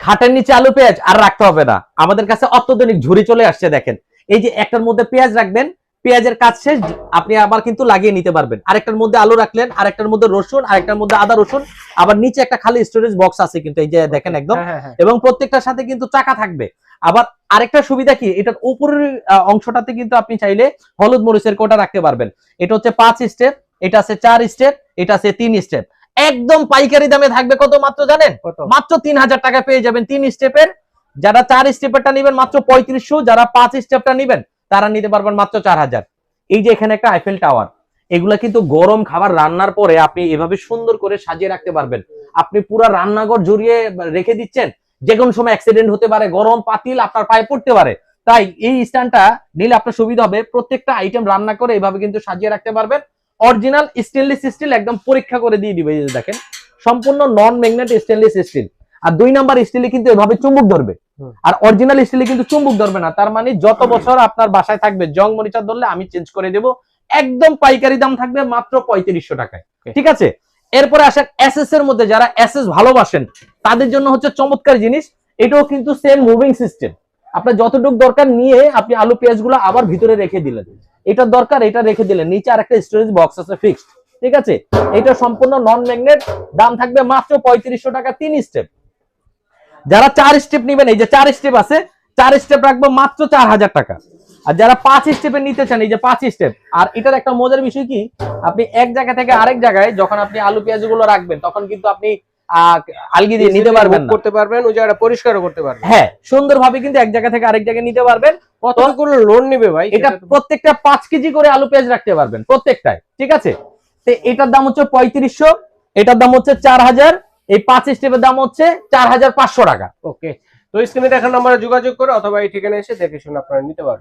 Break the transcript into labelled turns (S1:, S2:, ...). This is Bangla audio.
S1: খাটের নিচে আলু পেঁয়াজ আর রাখতে হবে না, আমাদের কাছে অত্যাধুনিক ঝুড়ি চলে আসছে। দেখেন এই যে একটার মধ্যে পেঁয়াজ রাখবেন, পেঁয়াজের কাজ শেষ, আপনি আবার কিন্তু লাগিয়ে নিতে পারবেন। আরেকটার মধ্যে আলু রাখলেন, আরেকটার মধ্যে রসুন, আরেকটার মধ্যে আদা রসুন, আবার নিচে একটা খালি স্টোরেজ বক্স আছে কিন্তু এই যে দেখেন একদম। এবং প্রত্যেকটার সাথে কিন্তু চাকা থাকবে। আবার আরেকটা সুবিধা কি, এটার উপরের অংশটাতে কিন্তু আপনি চাইলে হলুদ মরিচের কোটা রাখতে পারবেন। এটা হচ্ছে 5 স্টেপ, এটা আছে 4 স্টেপ, এটা আছে 3 স্টেপ। একদম পাইকারি দামে থাকবে কত মাত্র জানেন? মাত্র 3000 টাকা পেয়ে যাবেন 3 স্টেপের। যারা 4 স্টেপেরটা নেবেন মাত্র 3500, যারা 5 স্টেপটা নেবেন তারা নিতে পারবেন মাত্র 4000। এই যে এখানে একটা আইফেল টাওয়ার, এগুলা কিন্তু গরম খাবার রান্নার পরে আপনি এভাবে সুন্দর করে সাজিয়ে রাখতে পারবেন। আপনি পুরো রান্নাঘর জড়িয়ে রেখে দিচ্ছেন, যে কোনো সময় অ্যাক্সিডেন্ট হতে পারে, গরম পাতিল আপনার পায়ে পড়তে পারে। তাই এই স্ট্যান্ডটা নিলে আপনার সুবিধা হবে, প্রত্যেকটা আইটেম রান্না করে এভাবে কিন্তু সাজিয়ে রাখতে পারবেন। অরিজিনাল স্টেনলেস স্টিল, একদম পরীক্ষা করে দিয়ে দিবে। এই যে দেখেন সম্পূর্ণ নন ম্যাগনেট স্টেনলেস স্টিল। আর 2 নাম্বার স্টিলে কিন্তু এভাবে চুম্বক ধরবে, আর অরিজিনাল স্টিলে কিন্তু চুম্বক ধরবে না। তার মানে যত বছর আপনার বাসায় থাকবে, জং মরিচা ধরলে আমি চেঞ্জ করে দেব। একদম পাইকারি দাম থাকবে মাত্র 3500 টাকায়। ঠিক আছে, এরপরে আসেন এসএস এর মধ্যে, যারা এসএস ভালোবাসেন তাদের জন্য হচ্ছে চমৎকার জিনিস। এটাও কিন্তু সেম মুভিং সিস্টেম, আপনার যতটুকু দরকার নিয়ে আপনি আলু পেঁয়াজ গুলো আবার ভিতরে রেখে দিলেন, এটা দরকার এটা রেখে দিলেন, নিচে আরেকটা স্টোরেজ বক্স আছে ফিক্সড। ঠিক আছে, এটা সম্পূর্ণ নন ম্যাগনেট, দাম থাকবে মাত্র 3500 টাকা 3 স্টেপ। যারা 4 স্টেপ নেবেন, এই যে 4 স্টেপ আছে, 4 স্টেপ রাখবো মাত্র 4000 টাকা। আর যারা 5 স্টেপে নিতে চান, এই যে 5 স্টেপ। আর এটার একটা মজার বিষয় কি, আপনি এক জায়গা থেকে আরেক জায়গায় যখন আপনি আলু পেঁয়াজ গুলো রাখবেন তখন কিন্তু আপনি আলগি দিয়ে নিতে পারবেন,
S2: করতে পারবেন, ওই জায়গাটা পরিষ্কারও করতে পারবেন।
S1: হ্যাঁ, সুন্দরভাবে কিন্তু এক জায়গা থেকে আরেক জায়গায় নিতে পারবেন।
S2: কতগুলো লোন নেবে ভাই?
S1: এটা প্রত্যেকটা 5 কেজি করে আলু পেঁয়াজ রাখতে পারবেন প্রত্যেকটায়। ঠিক আছে, তো এটার দাম হচ্ছে 3500, এটার দাম হচ্ছে 4000, এই 5 স্টেপের দাম হচ্ছে 4500 টাকা।
S2: ওকে, তো স্ক্রিনে দেখার নম্বরে যোগাযোগ করে অথবা এই ঠিকানায় এসে দেখে শুনে আপনারা নিতে পারবেন।